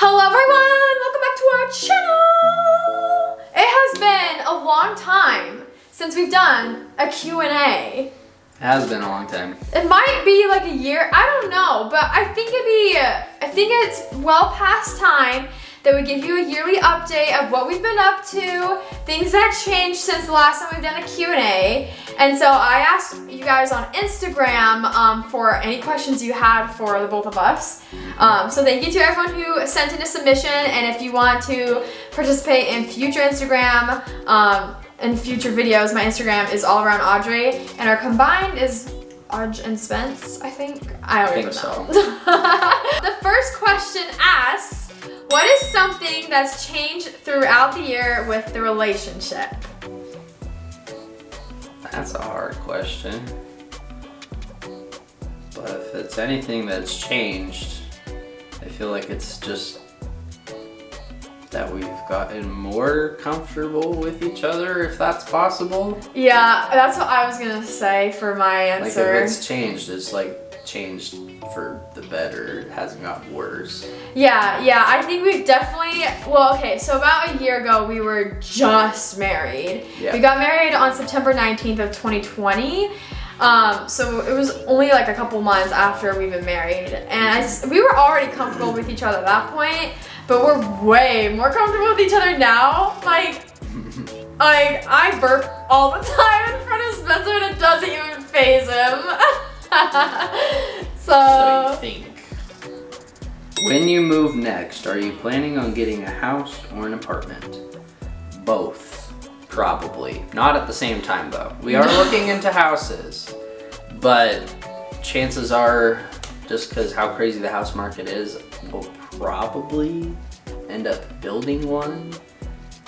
Hello everyone! Welcome back to our channel! It has been a long time since we've done a Q&A. It has been a long time. It might be like a year, I don't know, but I think it's well past time that we give you a yearly update of what we've been up to, things that changed since the last time we've done a Q&A. And so I asked you guys on Instagram for any questions you had for the both of us. So thank you to everyone who sent in a submission, and if you want to participate in future Instagram and future videos, my Instagram is all around Audrey, and our combined is Audrey and Spencer, I think. I don't even know. So. The first question asks, what is something that's changed throughout the year with the relationship? That's a hard question. But if it's anything that's changed, I feel like it's just that we've gotten more comfortable with each other, if that's possible. Yeah, that's what I was gonna say for my answer. Like if it's changed, it's like changed for the better. It hasn't gotten worse. Yeah, I think we've definitely, well, okay, so about a year ago, we were just married. Yeah. We got married on September 19th of 2020. So it was only like a couple months after we've been married. And we were already comfortable with each other at that point, but we're way more comfortable with each other now. Like I burp all the time in front of Spencer and it doesn't even faze him. So you think. When you move next, are you planning on getting a house or an apartment? Both, probably. Not at the same time though. We are looking into houses, but chances are, just because how crazy the house market is, we'll probably end up building one.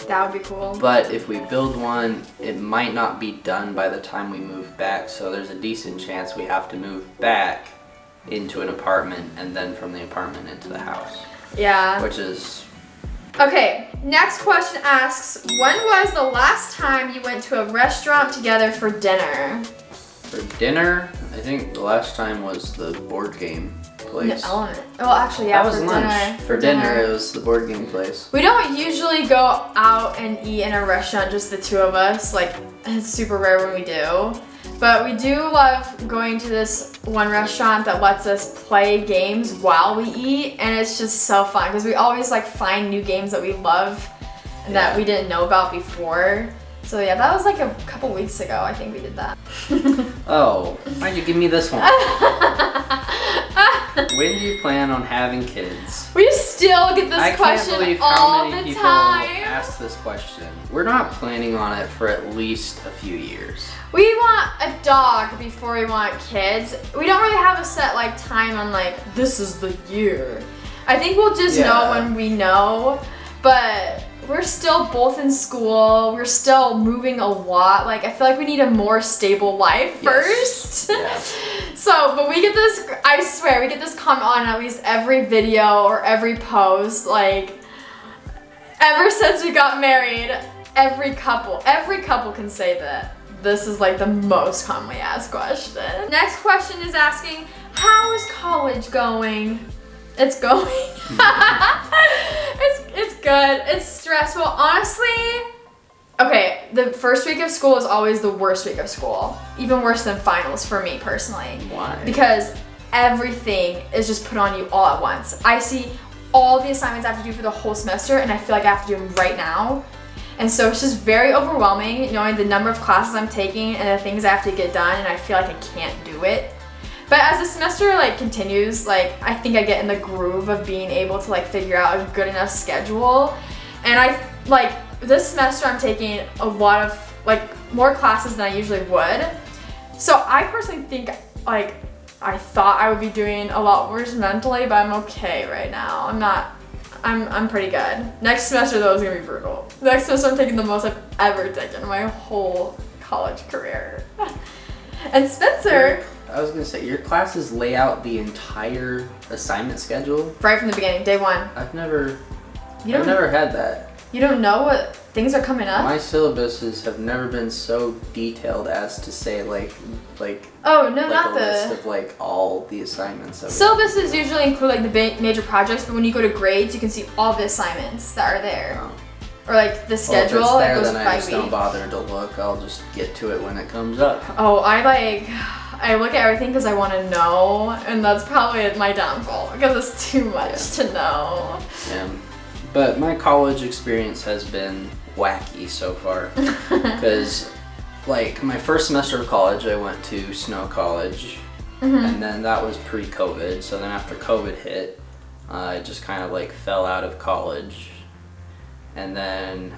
That would be cool. But if we build one, it might not be done by the time we move back, so there's a decent chance we have to move back into an apartment and then from the apartment into the house. Yeah. Which is... Okay, next question asks, when was the last time you went to a restaurant together for dinner? For dinner, I think the last time was the board game place. The Element. Well, actually, yeah, that was for lunch. dinner. For dinner, it was the board game place. We don't usually go out and eat in a restaurant, just the two of us. Like, it's super rare when we do. But we do love going to this one restaurant that lets us play games while we eat, and it's just so fun because we always like find new games that we love and that we didn't know about before. So yeah, that was like a couple weeks ago, I think we did that. Oh, why'd you give me this one? When do you plan on having kids? We still get this question I can't believe all how many the people time. ask this question. We're not planning on it for at least a few years. We want a dog before we want kids. We don't really have a set like time on like, this is the year. I think we'll just know when we know, but we're still both in school. We're still moving a lot. Like, I feel like we need a more stable life first. Yeah. So, but we get this, I swear, we get this comment on at least every video or every post. Like, ever since we got married, every couple can say that. This is like the most commonly asked question. Next question is asking, how is college going? It's going. It's good. It's stressful. Honestly, okay, the first week of school is always the worst week of school. Even worse than finals for me personally. Why? Because everything is just put on you all at once. I see all the assignments I have to do for the whole semester and I feel like I have to do them right now. And so it's just very overwhelming knowing the number of classes I'm taking and the things I have to get done, and I feel like I can't do it. But as the semester like continues, like I think I get in the groove of being able to like figure out a good enough schedule. And I like this semester I'm taking a lot of like more classes than I usually would. So I personally think like I thought I would be doing a lot worse mentally, but I'm okay right now. I'm pretty good. Next semester though is gonna be brutal. Next semester I'm taking the most I've ever taken in my whole college career. And Spencer, I was gonna say, your classes lay out the entire assignment schedule? right from the beginning, day one. I've never had that. You don't know what things are coming up. My syllabuses have never been so detailed as to say like Oh no, like not a the list of like all the assignments. That syllabuses usually include like the major projects, but when you go to grades, you can see all the assignments that are there, or like the schedule. Well, if it's there, it goes then by I just don't week. bother to look. I'll just get to it when it comes up. Oh, I look at everything because I want to know, and that's probably my downfall because it's too much to know. Yeah, but my college experience has been wacky so far because like my first semester of college I went to Snow College, and then that was pre-COVID, so then after COVID hit I just kind of like fell out of college and then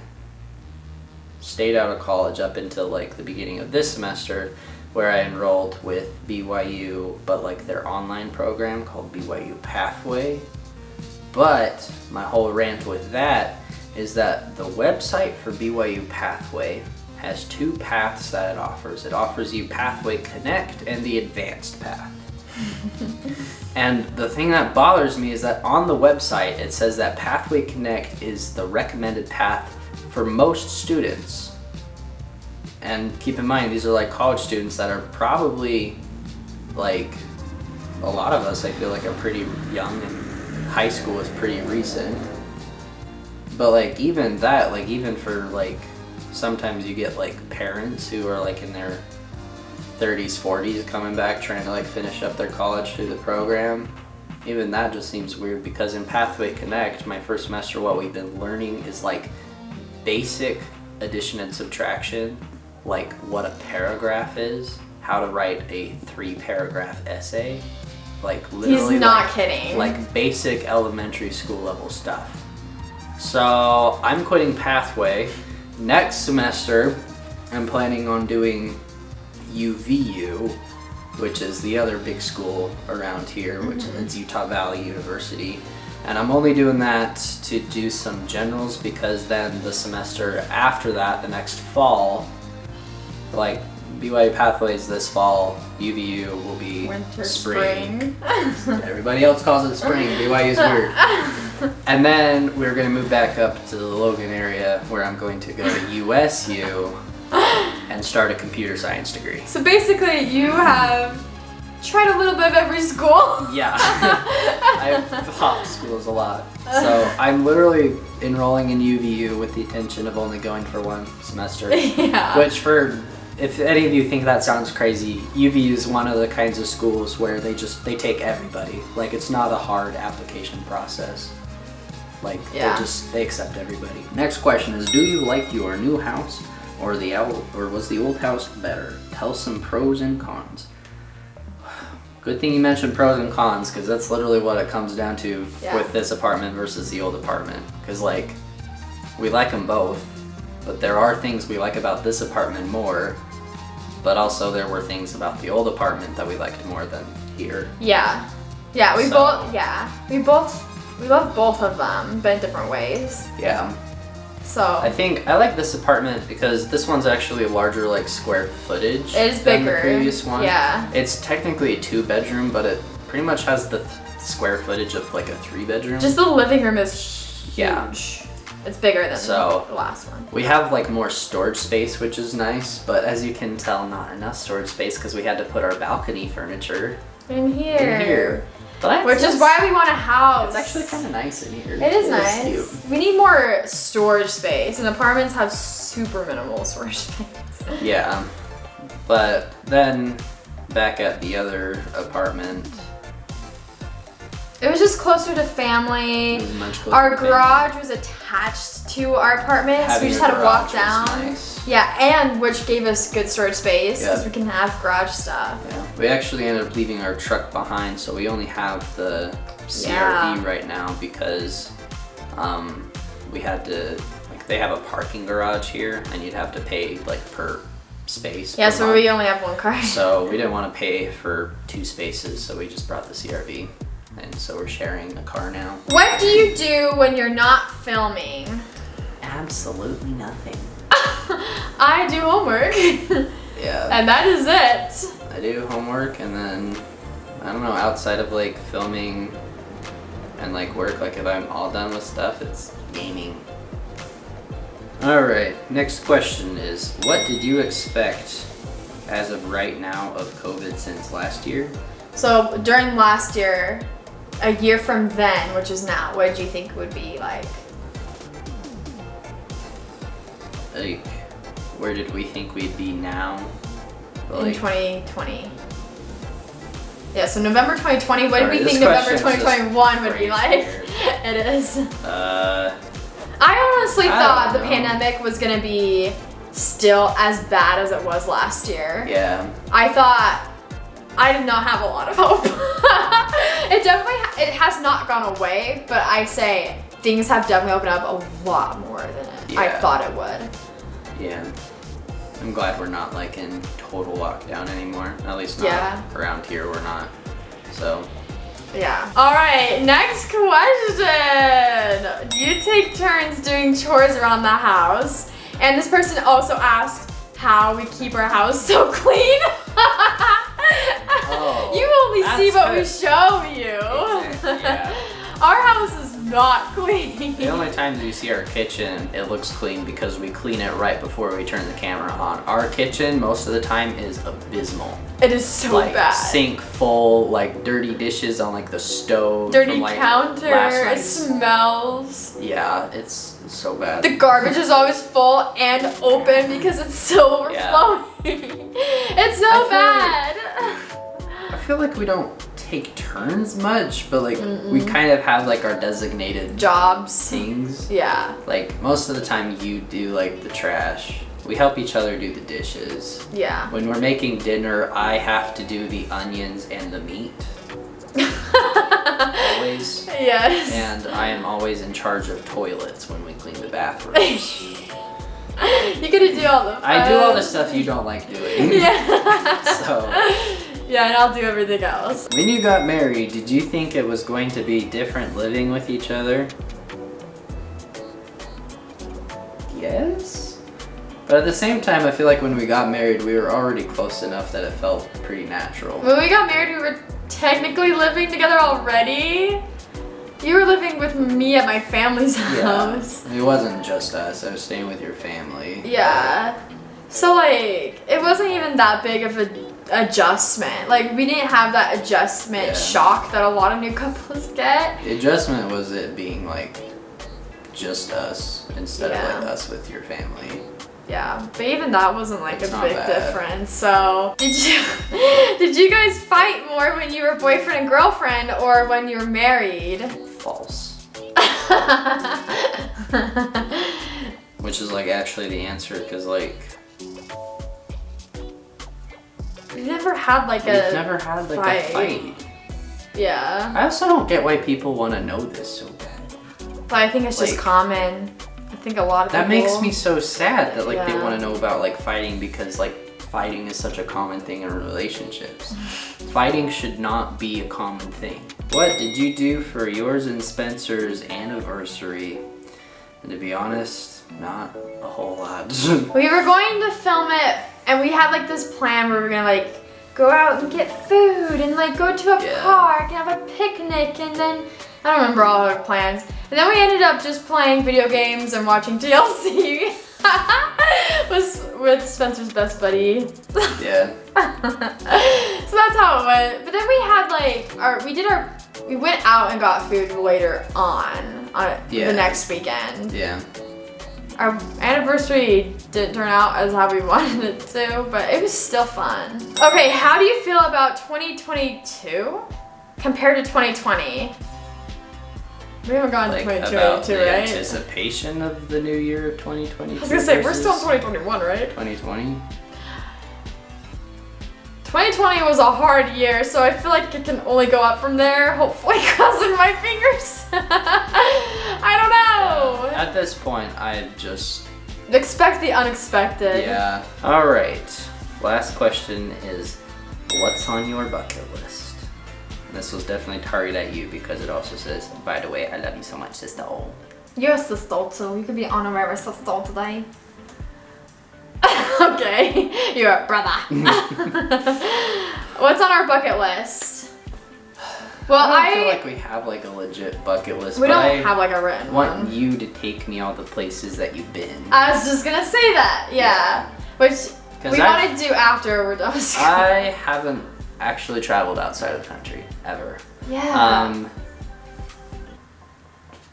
stayed out of college up until like the beginning of this semester, where I enrolled with BYU, but like their online program called BYU Pathway. But my whole rant with that is that the website for BYU Pathway has two paths that it offers. It offers you Pathway Connect and the Advanced Path. And the thing that bothers me is that on the website it says that Pathway Connect is the recommended path for most students. And keep in mind, these are like college students that are probably like, a lot of us I feel like are pretty young and high school is pretty recent. But like even that, like even for like, sometimes you get like parents who are like in their 30s, 40s coming back trying to like finish up their college through the program. Even that just seems weird because in Pathway Connect, my first semester, what we've been learning is like basic addition and subtraction, like what a paragraph is, how to write a 3-paragraph essay, like literally He's not kidding. like basic elementary school level stuff. So I'm quitting Pathway. Next semester, I'm planning on doing UVU, which is the other big school around here, which is Utah Valley University. And I'm only doing that to do some generals because then the semester after that, the next fall, like BYU Pathways this fall, UVU will be winter, spring. Everybody else calls it spring, BYU's weird. And then we're going to move back up to the Logan area where I'm going to go to USU and start a computer science degree. So basically you have tried a little bit of every school. Yeah, I've hopped schools a lot. So I'm literally enrolling in UVU with the intention of only going for one semester. Yeah. Which if any of you think that sounds crazy, UVU is one of the kinds of schools where they take everybody. Like it's not a hard application process. Like they accept everybody. Next question is, do you like your new house or was the old house better? Tell some pros and cons. Good thing you mentioned pros and cons because that's literally what it comes down to with this apartment versus the old apartment. Because like we like them both, but there are things we like about this apartment more, but also there were things about the old apartment that we liked more than here. Yeah. Yeah, we love both of them, but in different ways. Yeah. So I think I like this apartment because this one's actually a larger like square footage. It is than bigger. The previous one. Yeah. It's technically a 2-bedroom, but it pretty much has the square footage of like a 3-bedroom. Just the living room is huge. Yeah. It's bigger than So, the last one. We have like more storage space, which is nice, but as you can tell, not enough storage space because we had to put our balcony furniture in here. But which is why we want a house. It's actually kind of nice in here. It is nice. Cute. We need more storage space, and apartments have super minimal storage space. Yeah, but then back at the other apartment, it was just closer to family. It was much closer our to garage family. was attached to our apartment, so we Having just a had to walk garage down. was nice. Yeah, and which gave us good storage space because Yeah. we can have garage stuff. Yeah. We actually ended up leaving our truck behind, so we only have the CRV right now because we had to, like, they have a parking garage here and you'd have to pay like per space. Yeah, per so month. we only have one car. So we didn't want to pay for 2 spaces, so we just brought the CRV. And so we're sharing a car now. What do you do when you're not filming? Absolutely nothing. I do homework. Yeah. And that is it. I do homework and then, I don't know, outside of like filming and like work, like if I'm all done with stuff, it's gaming. Alright, next question is, what did you expect as of right now of COVID since last year? So during last year, a year from then, which is now, what did you think would be like? Like, where did we think we'd be now? In 2020. Yeah, so November 2020, what did we Sorry, think this November question's 2021 would be crazy like? weird. It is. I I honestly thought the don't know. pandemic was gonna be still as bad as it was last year. Yeah. I did not have a lot of hope. It has not gone away, but I say things have definitely opened up a lot more than I Yeah. thought it would. Yeah. I'm glad we're not like in total lockdown anymore. At least not around here, we're not. So. Yeah. All right, next question. Do you take turns doing chores around the house? And this person also asked how we keep our house so clean. Oh, you only see what we show you. Yeah. Our house is not clean. The only times you see our kitchen, it looks clean because we clean it right before we turn the camera on. Our kitchen, most of the time, is abysmal. It is so like, bad. Sink full, like dirty dishes on like the stove. Dirty from, like, counter. last It night's- smells. Yeah, it's so bad. The garbage is always full and open because it's still overflowing. It's so bad. I feel like we don't take turns much, but like we kind of have like our designated Jobs. things. Yeah. Like most of the time you do like the trash. We help each other do the dishes. Yeah. When we're making dinner, I have to do the onions and the meat. Always. Yes. And I am always in charge of toilets when we clean the bathrooms. You gotta do all the fun. I do all the stuff you don't like doing. Yeah. So. Yeah, and I'll do everything else. When you got married, did you think it was going to be different living with each other? Yes. But at the same time, I feel like when we got married, we were already close enough that it felt pretty natural. When we got married, we were technically living together already. You were living with me at my family's house. It wasn't just us. I was staying with your family. Yeah. So like, it wasn't even that big of an adjustment. Like, we didn't have that adjustment shock that a lot of new couples get. The adjustment was it being like just us instead of like us with your family. Yeah, but even that wasn't like It's a not big bad. difference. So, did you guys fight more when you were boyfriend and girlfriend or when you were married? False. Which is like actually the answer, because like We never had like we've a never had like a fight. Yeah, I also don't get why people want to know this so bad. but I think it's just Like, common. I think a lot of That people. makes me so sad that like they Yeah. want to know about like fighting, because like fighting is such a common thing in relationships. Fighting should not be a common thing. What did you do for yours and Spencer's anniversary? And to be honest, not a whole lot. We were going to film it, and we had like this plan where we were gonna like go out and get food and like go to a park and have a picnic, and then I don't remember all our plans. And then we ended up just playing video games and watching TLC. Was with Spencer's best buddy. Yeah. So that's how it went. But then we had like we went out and got food later on the next weekend. Yeah. Our anniversary didn't turn out as how we wanted it to, but it was still fun. Okay, how do you feel about 2022 compared to 2020? We haven't gone to Like 2022, about the right? anticipation of the new year of 2022. I was gonna say, we're still in 2021, right? 2020. 2020 was a hard year, so I feel like it can only go up from there. Hopefully, crossing my fingers. I don't know. At this point, I just Expect the unexpected. yeah. All right. Last question is, what's on your bucket list? And this was definitely targeted at you because it also says, by the way, I love you so much, sister. You're a sister too. You could be honorary sister today. Okay, you're a brother. What's on our bucket list? Well, I don't feel like we have like a legit bucket list. We but don't have like a written I want one. you to take me all the places that you've been. I was just gonna say that, yeah. Which we want to do after we're done with school. I haven't actually traveled outside of the country ever. Yeah.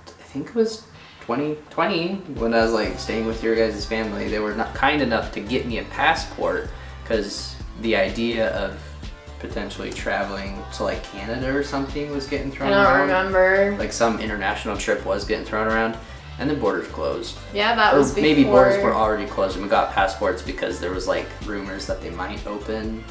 I think it was 2020 when I was like staying with your guys' family. They were not kind enough to get me a passport because the idea of potentially traveling to like Canada or something was getting thrown around. I don't remember. Like some international trip was getting thrown around, and the borders closed. Yeah, that was before. Maybe borders were already closed and we got passports because there was like rumors that they might open.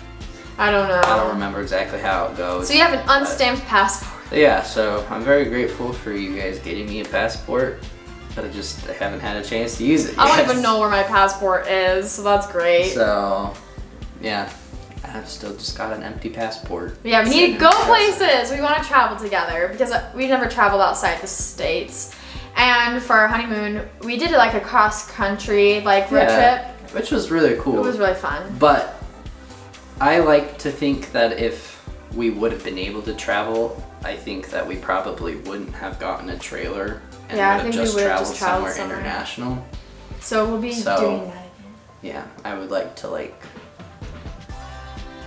I don't know. I don't remember exactly how it goes. So you have an unstamped passport. Yeah, so I'm very grateful for you guys getting me a passport, but I haven't had a chance to use it yet. I don't even know where my passport is, so that's great. So, yeah, I've still just got an empty passport. Yeah, we need to go places. We want to travel together because we've never traveled outside the States. And for our honeymoon, we did like a cross-country like road trip. Which was really cool. It was really fun. But I like to think that if we would have been able to travel, I think that we probably wouldn't have gotten a trailer and Yeah, I would have think just we would have traveled just traveled somewhere international. So we'll be doing that again. Yeah, I would like to like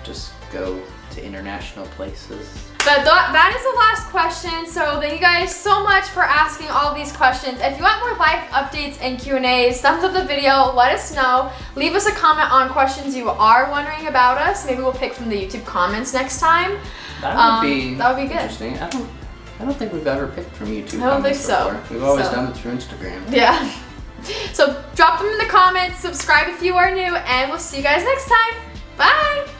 just go to international places. But that is the last question. So thank you guys so much for asking all these questions. If you want more life updates and Q&As, thumbs up the video, let us know. Leave us a comment on questions you are wondering about us. Maybe we'll pick from the YouTube comments next time. That would be good. Interesting. I don't think we've ever picked from YouTube I don't think comments so. before. We've always done it through Instagram. Yeah. So drop them in the comments, subscribe if you are new, and we'll see you guys next time. Bye!